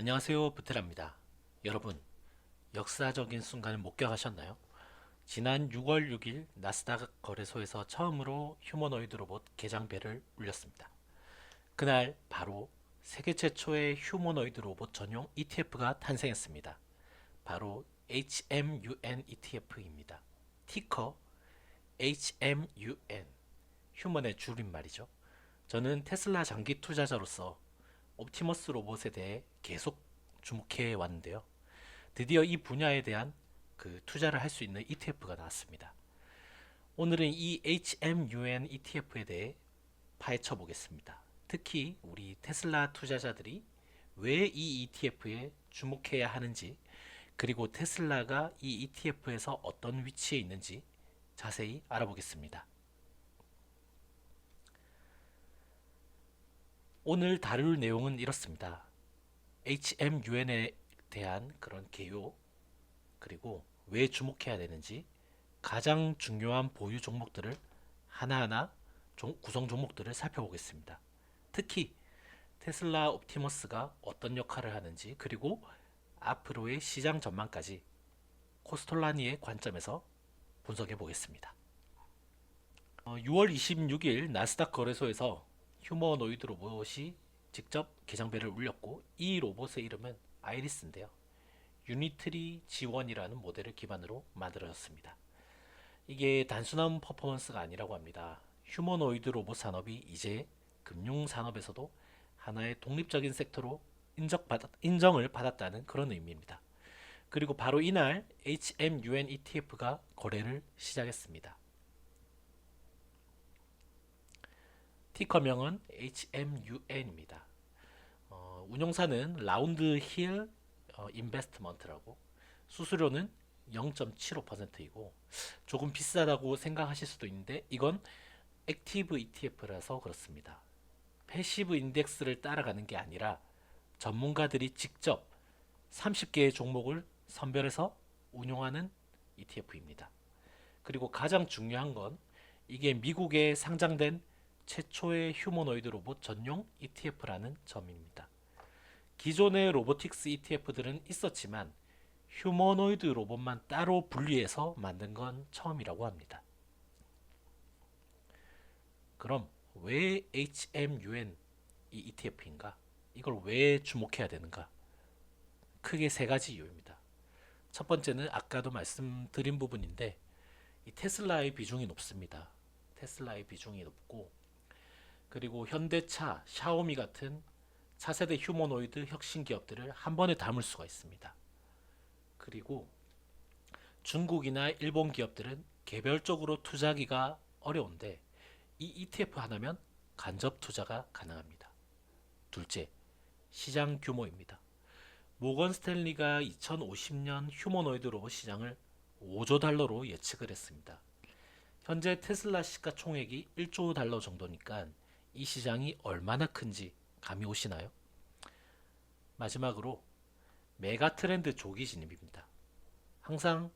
안녕하세요, 부테라입니다. 여러분, 역사적인 순간을 목격하셨나요? 지난 6월 6일 나스닥 거래소에서 처음으로 휴머노이드 로봇 개장배를 울렸습니다. 그날 바로 세계 최초의 휴머노이드 로봇 전용 ETF가 탄생했습니다. 바로 HMUN ETF입니다. 티커 HMUN, 휴먼의 줄임말이죠. 저는 테슬라 장기 투자자로서 옵티머스 로봇에 대해 계속 주목해 왔는데요. 드디어 이 분야에 대한 투자를 할 수 있는 ETF가 나왔습니다. 오늘은 이 HMUN ETF에 대해 파헤쳐 보겠습니다. 특히 우리 테슬라 투자자들이 왜 이 ETF에 주목해야 하는지, 그리고 테슬라가 이 ETF에서 어떤 위치에 있는지 자세히 알아보겠습니다. 오늘 다룰 내용은 이렇습니다. HMUN에 대한 그런 개요, 그리고 왜 주목해야 되는지, 가장 중요한 보유 종목들을 하나하나 구성 종목들을 살펴보겠습니다. 특히 테슬라 옵티머스가 어떤 역할을 하는지, 그리고 앞으로의 시장 전망까지 코스톨라니의 관점에서 분석해 보겠습니다. 6월 26일 나스닥 거래소에서 휴머노이드 로봇이 직접 개장배를 울렸고, 이 로봇의 이름은 아이리스인데요. 유니트리 G1이라는 모델을 기반으로 만들어졌습니다. 이게 단순한 퍼포먼스가 아니라고 합니다. 휴머노이드 로봇 산업이 이제 금융 산업에서도 하나의 독립적인 섹터로 인정을 받았다는 그런 의미입니다. 그리고 바로 이날 HMUN ETF가 거래를 시작했습니다. 티커명은 HMUN입니다. 운용사는 라운드 힐 인베스트먼트라고, 수수료는 0.75%이고 조금 비싸다고 생각하실 수도 있는데, 이건 액티브 ETF라서 그렇습니다. 패시브 인덱스를 따라가는 게 아니라 전문가들이 직접 30개의 종목을 선별해서 운용하는 ETF입니다. 그리고 가장 중요한 건 이게 미국에 상장된 최초의 휴머노이드 로봇 전용 ETF라는 점입니다. 기존의 로보틱스 ETF들은 있었지만 휴머노이드 로봇만 따로 분리해서 만든 건 처음이라고 합니다. 그럼 왜 HMUN 이 ETF인가? 이걸 왜 주목해야 되는가? 크게 세 가지 이유입니다. 첫 번째는 아까도 말씀드린 부분인데, 이 테슬라의 비중이 높습니다. 테슬라의 비중이 높고, 그리고 현대차, 샤오미 같은 차세대 휴머노이드 혁신 기업들을 한 번에 담을 수가 있습니다. 그리고 중국이나 일본 기업들은 개별적으로 투자하기가 어려운데 이 ETF 하나면 간접 투자가 가능합니다. 둘째, 시장 규모입니다. 모건 스탠리가 2050년 휴머노이드 로봇 시장을 5조 달러로 예측을 했습니다. 현재 테슬라 시가총액이 1조 달러 정도니까 이 시장이 얼마나 큰지 감이 오시나요? 마지막으로 메가 트렌드 조기 진입입니다. 항상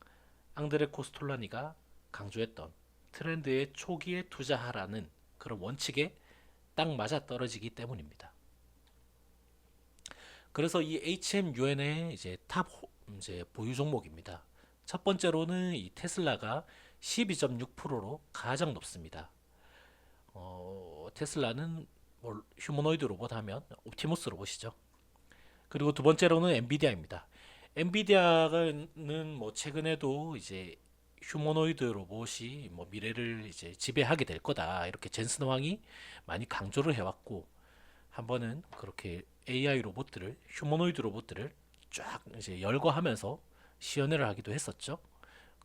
앙드레 코스톨라니가 강조했던 트렌드의 초기에 투자하라는 그런 원칙에 딱 맞아 떨어지기 때문입니다. 그래서 이 HMUN의 이제 탑 이제 보유 종목입니다. 첫 번째로는 이 테슬라가 12.6%로 가장 높습니다. 테슬라는 뭐 휴머노이드 로봇 하면 옵티머스 로봇이죠. 그리고 두 번째로는 엔비디아입니다. 엔비디아는 뭐 최근에도 이제 휴머노이드 로봇이 뭐 미래를 이제 지배하게 될 거다, 이렇게 젠슨 황이 많이 강조를 해왔고, 한 번은 그렇게 AI 로봇들을, 휴머노이드 로봇들을 쫙 이제 열거하면서 시연회를 하기도 했었죠.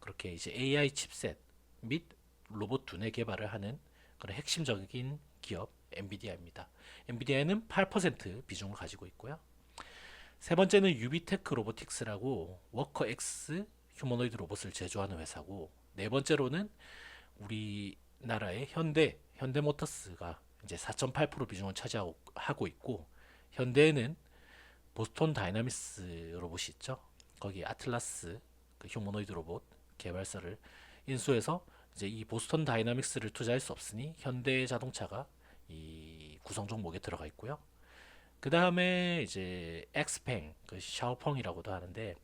그렇게 이제 AI 칩셋 및 로봇 두뇌 개발을 하는 그런 핵심적인 기업 엔비디아입니다. 엔비디아는 8% 비중을 가지고 있고요. 세 번째는 유비테크 로보틱스라고 워커X 휴머노이드 로봇을 제조하는 회사고, 네 번째로는 우리나라의 현대모터스가 이제 4.8% 비중을 차지하고 있고, 현대에는 보스톤 다이나믹스 로봇이 있죠. 거기 아틀라스 그 휴머노이드 로봇 개발사를 인수해서 이제 이 보스턴 다이나믹스를 투자할 수 없으니 현대 자동차가 이 구성 종목에 들어가 있고요. 그 다음에 이제 엑스팽, 그 샤오펑이라고도 하는데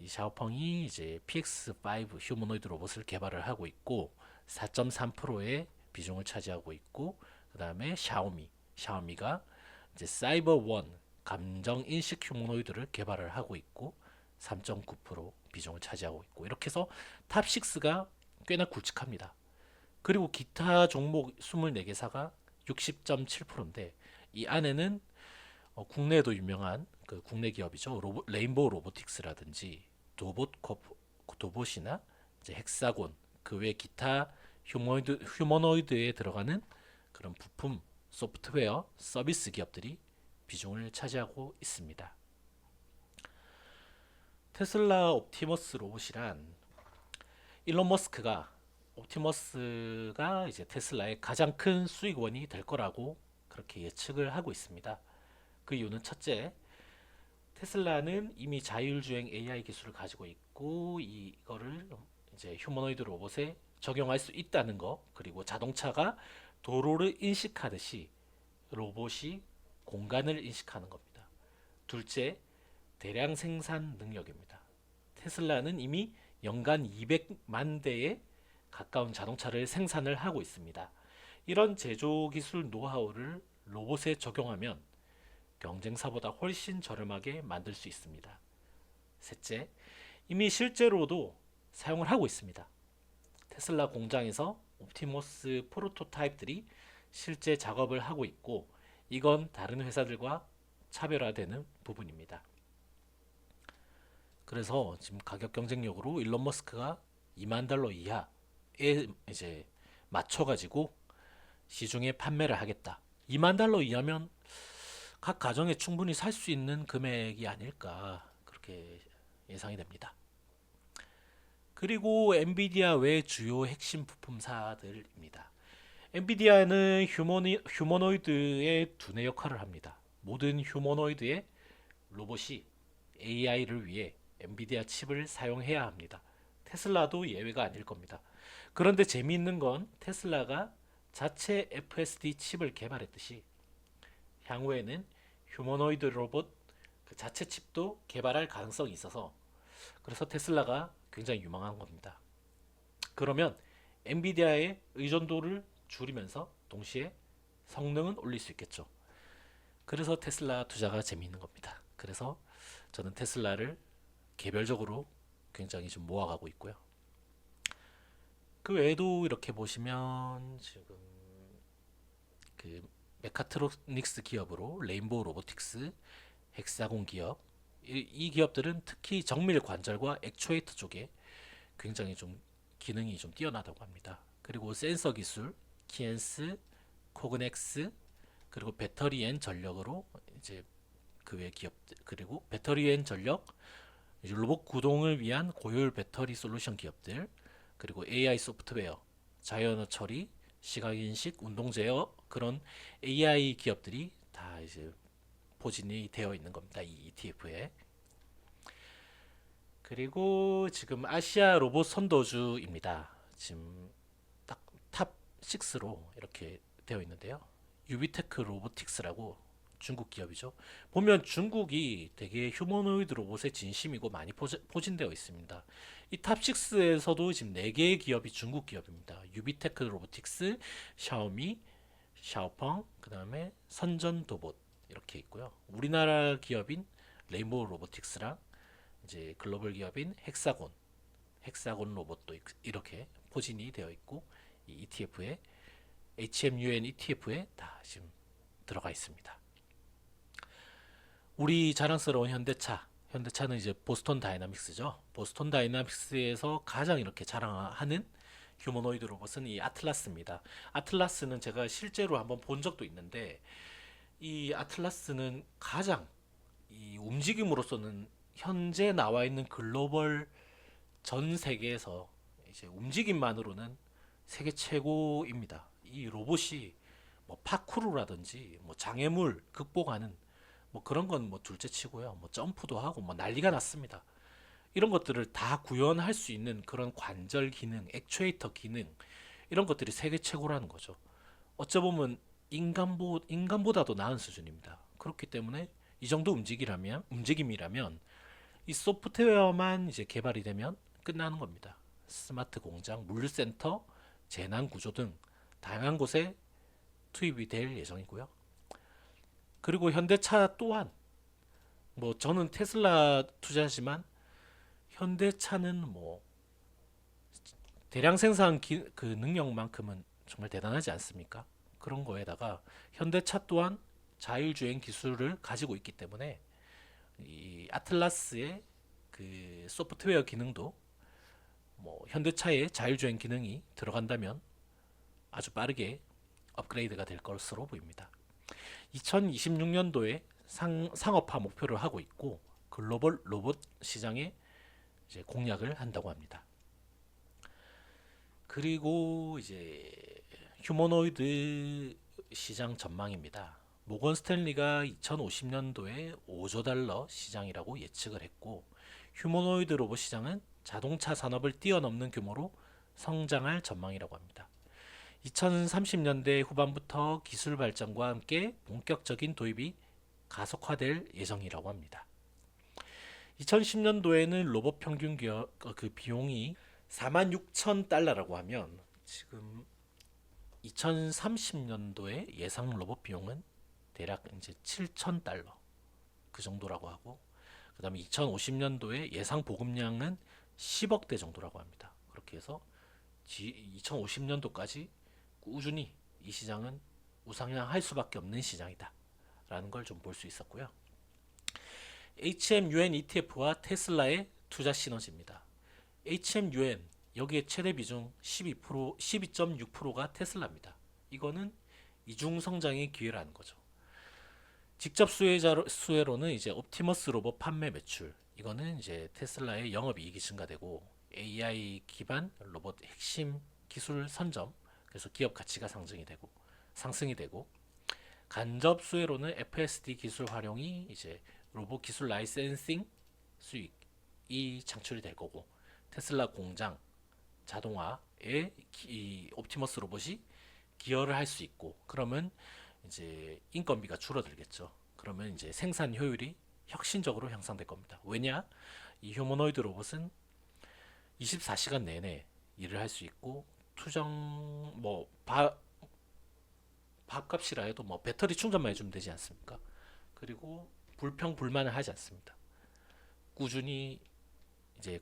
이 샤오펑이 이제 PX5 휴머노이드 로봇을 개발을 하고 있고 4.3%의 비중을 차지하고 있고 그 다음에 샤오미가 이제 사이버 원 감정 인식 휴머노이드를 개발을 하고 있고 3.9% 비중을 차지하고 있고 이렇게 해서 탑6가 꽤나 굵직합니다. 그리고 기타 종목 24개사가 60.7%인데 이 안에는 국내에도 유명한 그 국내 기업이죠. 레인보우 로보틱스라든지 도봇이나 이제 헥사곤 그 외 기타 휴머노이드에 들어가는 그런 부품, 소프트웨어, 서비스 기업들이 비중을 차지하고 있습니다. 테슬라 옵티머스 로봇이란 일론 머스크가 옵티머스가 이제 테슬라의 가장 큰 수익원이 될 거라고 그렇게 예측을 하고 있습니다. 그 이유는 첫째, 테슬라는 이미 자율주행 AI 기술을 가지고 있고 이거를 이제 휴머노이드 로봇에 적용할 수 있다는 거, 그리고 자동차가 도로를 인식하듯이 로봇이 공간을 인식하는 겁니다. 둘째, 대량 생산 능력입니다. 테슬라는 이미 연간 200만 대에 가까운 자동차를 생산을 하고 있습니다. 이런 제조 기술 노하우를 로봇에 적용하면 경쟁사보다 훨씬 저렴하게 만들 수 있습니다. 셋째, 이미 실제로도 사용을 하고 있습니다. 테슬라 공장에서 옵티머스 프로토타입들이 실제 작업을 하고 있고 이건 다른 회사들과 차별화되는 부분입니다. 그래서 지금 가격 경쟁력으로 일론 머스크가 2만 달러 이하에 이제 맞춰가지고 시중에 판매를 하겠다. 2만 달러 이하면 각 가정에 충분히 살 수 있는 금액이 아닐까 그렇게 예상이 됩니다. 그리고 엔비디아 외 주요 핵심 부품사들입니다. 엔비디아는 휴머노이드의 두뇌 역할을 합니다. 모든 휴머노이드의 로봇이 AI를 위해 엔비디아 칩을 사용해야 합니다. 테슬라도 예외가 아닐 겁니다. 그런데 재미있는 건 테슬라가 자체 FSD 칩을 개발했듯이 향후에는 휴머노이드 로봇 그 자체 칩도 개발할 가능성이 있어서 그래서 테슬라가 굉장히 유망한 겁니다. 그러면 엔비디아의 의존도를 줄이면서 동시에 성능은 올릴 수 있겠죠. 그래서 테슬라 투자가 재미있는 겁니다. 그래서 저는 테슬라를 개별적으로 굉장히 좀 모아가고 있고요. 그 외에도 이렇게 보시면 지금 그 메카트로닉스 기업으로 레인보우 로보틱스, 헥사곤 기업 이 기업들은 특히 정밀 관절과 액추에이터 쪽에 굉장히 좀 기능이 좀 뛰어나다고 합니다. 그리고 센서 기술, 키엔스, 코그넥스 그리고 배터리 앤 전력으로 이제 그 외 기업들 그리고 배터리 앤 전력 로봇 구동을 위한 고효율 배터리 솔루션 기업들 그리고 AI 소프트웨어, 자연어 처리, 시각인식, 운동 제어 그런 AI 기업들이 다 이제 포진이 되어 있는 겁니다. 이 ETF에. 그리고 지금 아시아 로봇 선도주입니다. 지금 딱 탑 6로 이렇게 되어 있는데요. 유비테크 로보틱스라고 중국 기업이죠. 보면 중국이 되게 휴머노이드 로봇의 진심이고 많이 포진되어 있습니다. 이 탑6에서도 지금 4개의 기업이 중국 기업입니다. 유비테크 로보틱스, 샤오미, 샤오펑, 그 다음에 선전도봇 이렇게 있고요. 우리나라 기업인 레인보우 로보틱스랑 이제 글로벌 기업인 헥사곤 로봇도 이렇게 포진이 되어 있고 이 ETF에 HMUN ETF에 다 지금 들어가 있습니다. 우리 자랑스러운 현대차는 이제 보스턴 다이나믹스죠. 보스턴 다이나믹스에서 가장 이렇게 자랑하는 휴머노이드 로봇은 이 아틀라스입니다. 아틀라스는 제가 실제로 한번 본 적도 있는데 이 아틀라스는 가장 이 움직임으로서는 현재 나와 있는 글로벌 전 세계에서 이제 움직임만으로는 세계 최고입니다. 이 로봇이 뭐 파쿠르라든지 뭐 장애물 극복하는 뭐 그런 건 뭐 둘째 치고요. 뭐 점프도 하고 뭐 난리가 났습니다. 이런 것들을 다 구현할 수 있는 그런 관절 기능, 액추에이터 기능 이런 것들이 세계 최고라는 거죠. 어쩌 보면 인간보다도 나은 수준입니다. 그렇기 때문에 이 정도 움직임이라면 이 소프트웨어만 이제 개발이 되면 끝나는 겁니다. 스마트 공장, 물류센터, 재난 구조 등 다양한 곳에 투입이 될 예정이고요. 그리고 현대차 또한 뭐 저는 테슬라 투자지만 현대차는 뭐 대량 생산 그 능력만큼은 정말 대단하지 않습니까? 그런 거에다가 현대차 또한 자율주행 기술을 가지고 있기 때문에 이 아틀라스의 그 소프트웨어 기능도 뭐 현대차의 자율주행 기능이 들어간다면 아주 빠르게 업그레이드가 될 것으로 보입니다. 2026년도에 상업화 목표를 하고 있고 글로벌 로봇 시장에 이제 공략을 한다고 합니다. 그리고 이제 휴머노이드 시장 전망입니다. 모건 스탠리가 2050년도에 5조 달러 시장이라고 예측을 했고 휴머노이드 로봇 시장은 자동차 산업을 뛰어넘는 규모로 성장할 전망이라고 합니다. 2030년대 후반부터 기술 발전과 함께 본격적인 도입이 가속화될 예정이라고 합니다. 2010년도에는 로봇 평균 그 비용이 46,000달러라고 하면 지금 2030년도에 예상 로봇 비용은 대략 이제 7,000달러 그 정도라고 하고 그다음에 2050년도에 예상 보급량은 10억 대 정도라고 합니다. 그렇게 해서 2050년도까지 꾸준히 이 시장은 우상향할 수밖에 없는 시장이다라는 걸 좀 볼 수 있었고요. HMUN ETF와 테슬라의 투자 시너지입니다. HMUN 여기에 최대 비중 12.6%가 테슬라입니다. 이거는 이중 성장의 기회라는 거죠. 직접 수혜로는 이제 옵티머스 로봇 판매 매출, 이거는 이제 테슬라의 영업이익이 증가되고 AI 기반 로봇 핵심 기술 선점, 그래서 기업 가치가 상승이 되고 간접 수혜로는 FSD 기술 활용이 이제 로봇 기술 라이센싱 수익이 창출이 될 거고 테슬라 공장 자동화에 이 옵티머스 로봇이 기여를 할 수 있고 그러면 이제 인건비가 줄어들겠죠. 그러면 이제 생산 효율이 혁신적으로 향상될 겁니다. 왜냐? 이 휴머노이드 로봇은 24시간 내내 일을 할 수 있고 투정 뭐 밥값이라 해도 뭐 배터리 충전만 해주면 되지 않습니까? 그리고 불평불만을 하지 않습니다. 꾸준히 이제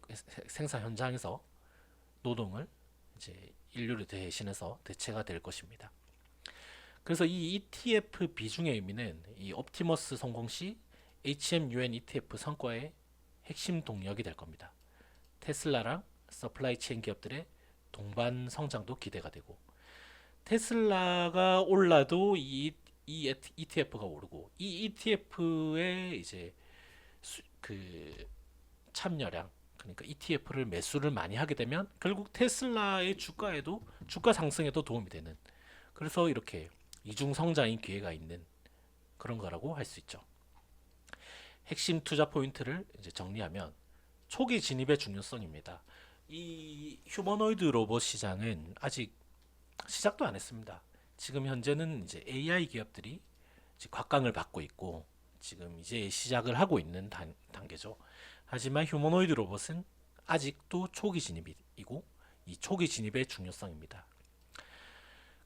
생산 현장에서 노동을 이제 인류를 대신해서 대체가 될 것입니다. 그래서 이 ETF 비중의 의미는 이 옵티머스 성공 시 HMUN ETF 성과의 핵심 동력이 될 겁니다. 테슬라랑 서플라이 체인 기업들의 동반 성장도 기대가 되고 테슬라가 올라도 이 ETF가 오르고 이 ETF의 이제 그 참여량 그러니까 ETF를 매수를 많이 하게 되면 결국 테슬라의 주가 상승에도 도움이 되는 그래서 이렇게 이중 성장인 기회가 있는 그런 거라고 할 수 있죠. 핵심 투자 포인트를 이제 정리하면 초기 진입의 중요성입니다. 이 휴머노이드 로봇 시장은 아직 시작도 안 했습니다. 지금 현재는 이제 AI 기업들이 이제 곽강을 받고 있고 지금 이제 시작을 하고 있는 단계죠. 하지만 휴머노이드 로봇은 아직도 초기 진입이고 이 초기 진입의 중요성입니다.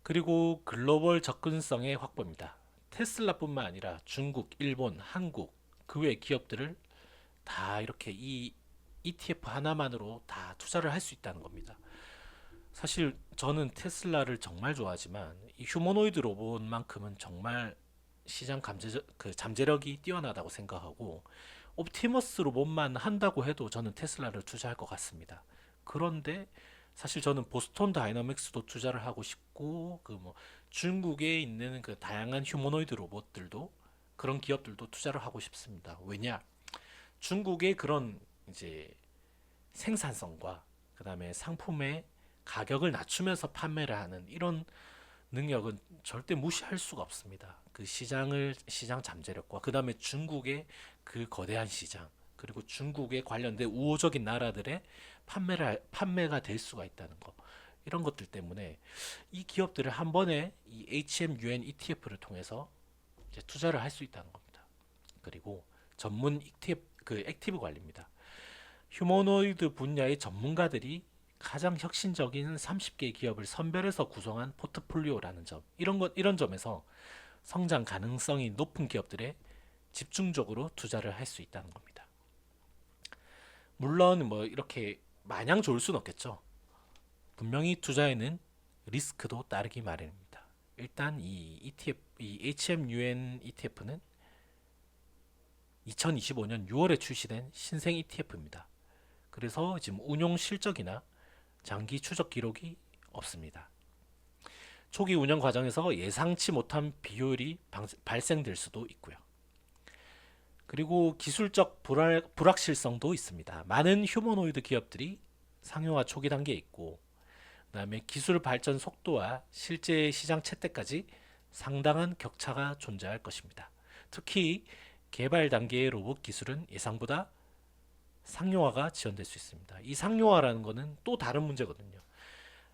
그리고 글로벌 접근성의 확보입니다. 테슬라뿐만 아니라 중국, 일본, 한국 그 외 기업들을 다 이렇게 이 ETF 하나만으로 다 투자를 할 수 있다는 겁니다. 사실 저는 테슬라를 정말 좋아하지만 이 휴머노이드 로봇만큼은 정말 시장 잠재력이 뛰어나다고 생각하고 옵티머스 로봇만 한다고 해도 저는 테슬라를 투자할 것 같습니다. 그런데 사실 저는 보스턴 다이너믹스도 투자를 하고 싶고 그 뭐 중국에 있는 그 다양한 휴머노이드 로봇들도 그런 기업들도 투자를 하고 싶습니다. 왜냐? 중국의 그런 이제 생산성과 그다음에 상품의 가격을 낮추면서 판매를 하는 이런 능력은 절대 무시할 수가 없습니다. 그 시장 잠재력과 그다음에 중국의 그 거대한 시장 그리고 중국에 관련된 우호적인 나라들의 판매가 될 수가 있다는 거 이런 것들 때문에 이 기업들을 한 번에 이 HMUN ETF를 통해서 이제 투자를 할 수 있다는 겁니다. 그리고 전문 액티브 관리입니다. 휴머노이드 분야의 전문가들이 가장 혁신적인 30개 기업을 선별해서 구성한 포트폴리오라는 점, 이런 점에서 성장 가능성이 높은 기업들에 집중적으로 투자를 할 수 있다는 겁니다. 물론 뭐 이렇게 마냥 좋을 수는 없겠죠. 분명히 투자에는 리스크도 따르기 마련입니다. 일단 이 HMUN ETF는 2025년 6월에 출시된 신생 ETF입니다. 그래서 지금 운용 실적이나 장기 추적 기록이 없습니다. 초기 운영 과정에서 예상치 못한 비효율이 발생될 수도 있고요. 그리고 기술적 불확실성도 있습니다. 많은 휴머노이드 기업들이 상용화 초기 단계에 있고, 그다음에 기술 발전 속도와 실제 시장 채택까지 상당한 격차가 존재할 것입니다. 특히 개발 단계의 로봇 기술은 예상보다 상용화가 지연될 수 있습니다. 이 상용화라는 것은 또 다른 문제거든요.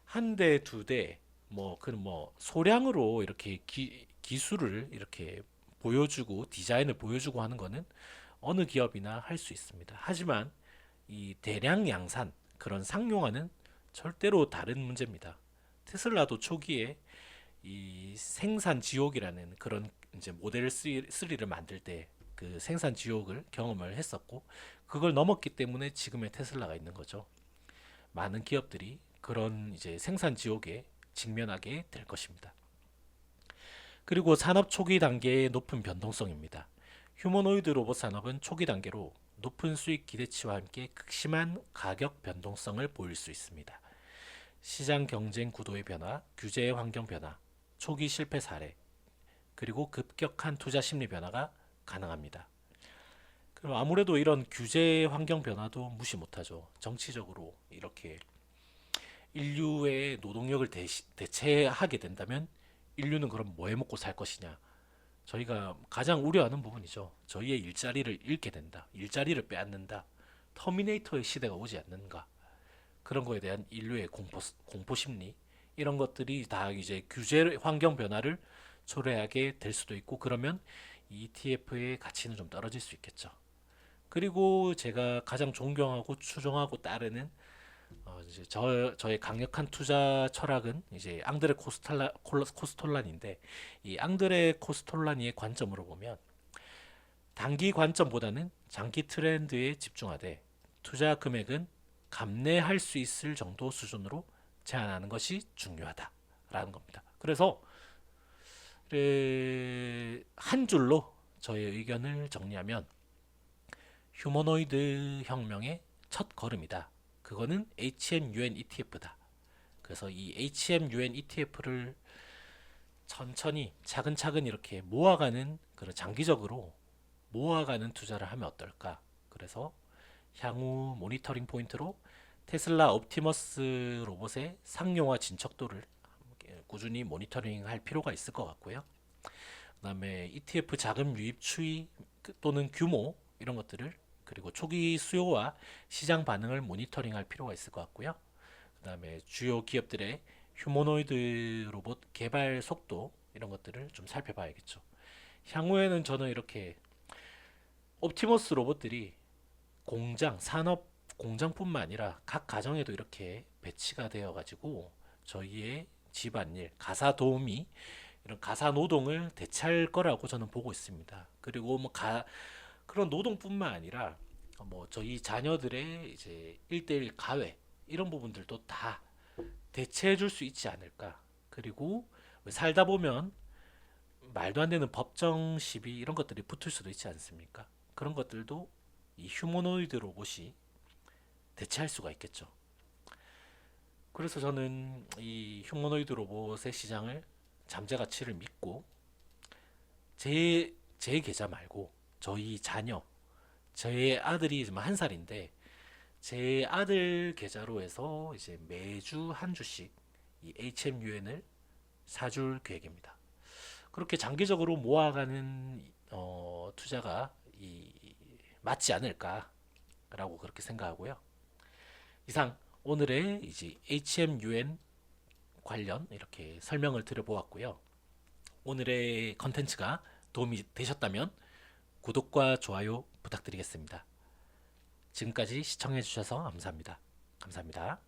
한 대, 두 대, 뭐 소량으로 이렇게 기술을 이렇게 보여주고 디자인을 보여주고 하는 거는 어느 기업이나 할 수 있습니다. 하지만 이 대량 양산, 그런 상용화는 절대로 다른 문제입니다. 테슬라도 초기에 이 생산 지옥이라는 그런 이제 모델 3를 만들 때 그 생산 지옥을 경험을 했었고, 그걸 넘었기 때문에 지금의 테슬라가 있는 거죠. 많은 기업들이 그런 이제 생산 지옥에 직면하게 될 것입니다. 그리고 산업 초기 단계의 높은 변동성입니다. 휴머노이드 로봇 산업은 초기 단계로 높은 수익 기대치와 함께 극심한 가격 변동성을 보일 수 있습니다. 시장 경쟁 구도의 변화, 규제 환경 변화, 초기 실패 사례, 그리고 급격한 투자 심리 변화가 가능합니다. 그럼 아무래도 이런 규제 환경 변화도 무시 못하죠. 정치적으로 이렇게 인류의 노동력을 대체하게 된다면 인류는 그럼 뭐 해 먹고 살 것이냐? 저희가 가장 우려하는 부분이죠. 저희의 일자리를 잃게 된다. 일자리를 빼앗는다. 터미네이터의 시대가 오지 않는가? 그런 거에 대한 인류의 공포 심리, 이런 것들이 다 이제 규제 환경 변화를 초래하게 될 수도 있고, 그러면 ETF의 가치는 좀 떨어질 수 있겠죠. 그리고 제가 가장 존경하고 추종하고 따르는 이제 저의 강력한 투자 철학은 이제 앙드레 코스톨란인데, 이 앙드레 코스톨라니의 관점으로 보면 단기 관점보다는 장기 트렌드에 집중하되 투자 금액은 감내할 수 있을 정도 수준으로 제한하는 것이 중요하다라는 겁니다. 그래서 한 줄로 저의 의견을 정리하면 휴머노이드 혁명의 첫 걸음이다. 그거는 HMUN ETF다. 그래서 이 HMUN ETF를 천천히 차근차근 이렇게 모아가는, 그런 장기적으로 모아가는 투자를 하면 어떨까? 그래서 향후 모니터링 포인트로 테슬라 옵티머스 로봇의 상용화 진척도를 꾸준히 모니터링 할 필요가 있을 것 같고요. 그다음에 ETF 자금 유입 추이 또는 규모, 이런 것들을, 그리고 초기 수요와 시장 반응을 모니터링 할 필요가 있을 것 같고요. 그다음에 주요 기업들의 휴머노이드 로봇 개발 속도, 이런 것들을 좀 살펴봐야겠죠. 향후에는 저는 이렇게 옵티머스 로봇들이 산업 공장뿐만 아니라 각 가정에도 이렇게 배치가 되어 가지고 저희의 집안일, 가사 도우미, 이런 가사 노동을 대체할 거라고 저는 보고 있습니다. 그리고 그런 노동뿐만 아니라 뭐 저희 자녀들의 이제 1대1 가외, 이런 부분들도 다 대체해 줄 수 있지 않을까. 그리고 살다 보면 말도 안 되는 법정 시비, 이런 것들이 붙을 수도 있지 않습니까? 그런 것들도 이 휴머노이드 로봇이 대체할 수가 있겠죠. 그래서 저는 이 휴머노이드 로봇의 시장을, 잠재 가치를 믿고 제 계좌 말고 저희 자녀, 제 아들이 지금 1살인데 제 아들 계좌로 해서 이제 매주 한 주씩 이 HMUN을 사줄 계획입니다. 그렇게 장기적으로 모아가는 투자가 맞지 않을까라고 그렇게 생각하고요. 이상 오늘의 이제 HMUN 관련 이렇게 설명을 드려보았고요. 오늘의 컨텐츠가 도움이 되셨다면 구독과 좋아요 부탁드리겠습니다. 지금까지 시청해주셔서 감사합니다. 감사합니다.